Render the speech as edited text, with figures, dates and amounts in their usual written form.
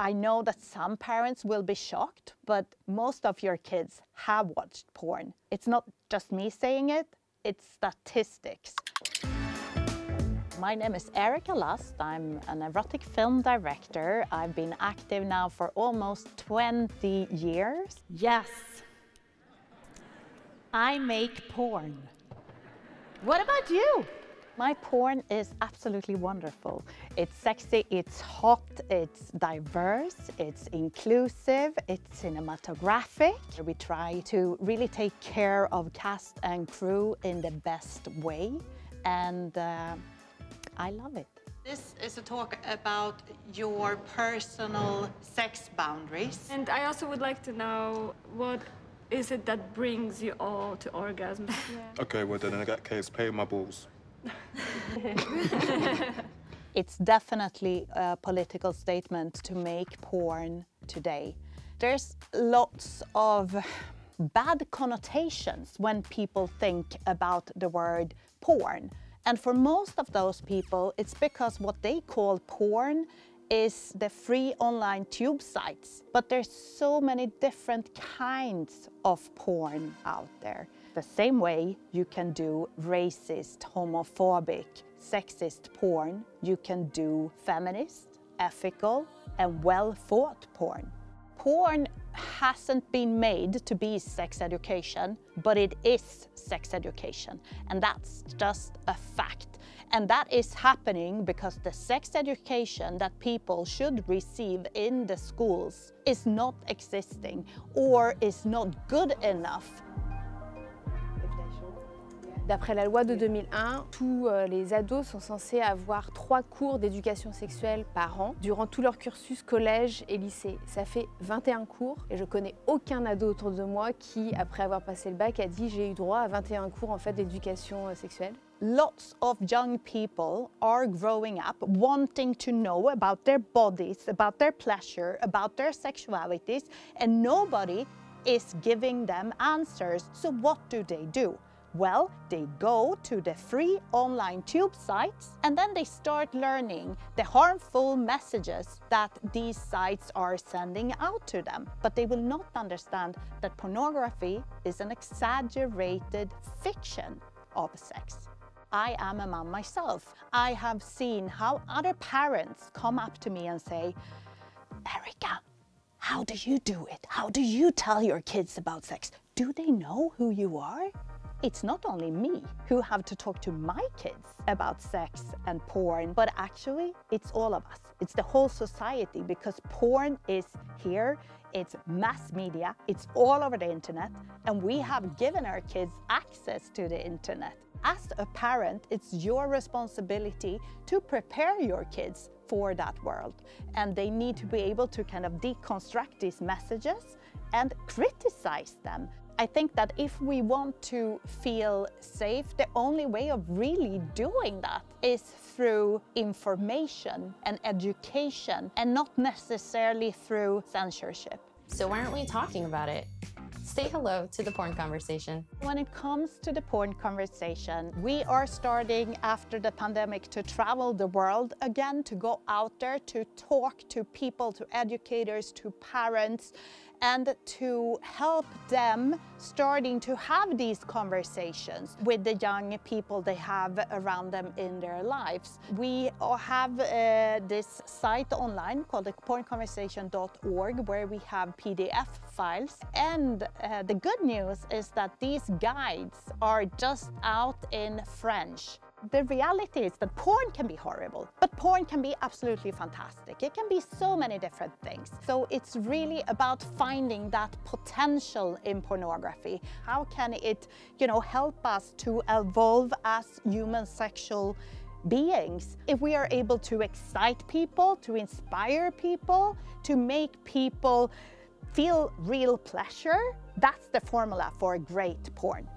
I know that some parents will be shocked, but most of your kids have watched porn. It's not just me saying it, it's statistics. My name is Erika Lust. I'm an erotic film director. I've been active now for almost 20 years. Yes, I make porn. What about you? My porn is absolutely wonderful. It's sexy, it's hot, it's diverse, it's inclusive, it's cinematographic. We try to really take care of cast and crew in the best way, and I love it. This is a talk about your personal sex boundaries. And I also would like to know, what is it that brings you all to orgasm? Yeah. Okay, well then in that case, pay my balls. It's definitely a political statement to make porn today. There's lots of bad connotations when people think about the word porn. And for most of those people, it's because what they call porn is the free online tube sites. But there's so many different kinds of porn out there. The same way you can do racist, homophobic, sexist porn, you can do feminist, ethical, and well-thought porn. Porn hasn't been made to be sex education, but it is sex education, and that's just a fact. And that is happening because the sex education that people should receive in the schools is not existing or is not good enough. D'après la loi de 2001, tous les ados sont censés avoir 3 cours d'éducation sexuelle par an durant tout leur cursus collège et lycée. Ça fait 21 cours et je connais aucun ado autour de moi qui, après avoir passé le bac, a dit j'ai eu droit à 21 cours en fait d'éducation sexuelle. Lots of young people are growing up wanting to know about their bodies, about their pleasure, about their sexualities, and nobody is giving them answers. So what do? Well, they go to the free online tube sites and then they start learning the harmful messages that these sites are sending out to them. But they will not understand that pornography is an exaggerated fiction of sex. I am a mom myself. I have seen how other parents come up to me and say, Erika, how do you do it? How do you tell your kids about sex? Do they know who you are? It's not only me who have to talk to my kids about sex and porn, but actually it's all of us. It's the whole society, because porn is here, it's mass media, it's all over the internet, and we have given our kids access to the internet. As a parent, it's your responsibility to prepare your kids for that world. And they need to be able to kind of deconstruct these messages and criticize them. I think that if we want to feel safe, the only way of really doing that is through information and education, and not necessarily through censorship. So why aren't we talking about it? Say hello to the porn conversation. When it comes to the porn conversation, we are starting after the pandemic to travel the world again, to go out there, to talk to people, to educators, to parents, and to help them starting to have these conversations with the young people they have around them in their lives. We have this site online called pornconversation.org, where we have PDF files. And the good news is that these guides are just out in French. The reality is that porn can be horrible, but porn can be absolutely fantastic. It can be so many different things. So it's really about finding that potential in pornography. How can it, help us to evolve as human sexual beings? If we are able to excite people, to inspire people, to make people feel real pleasure, that's the formula for great porn.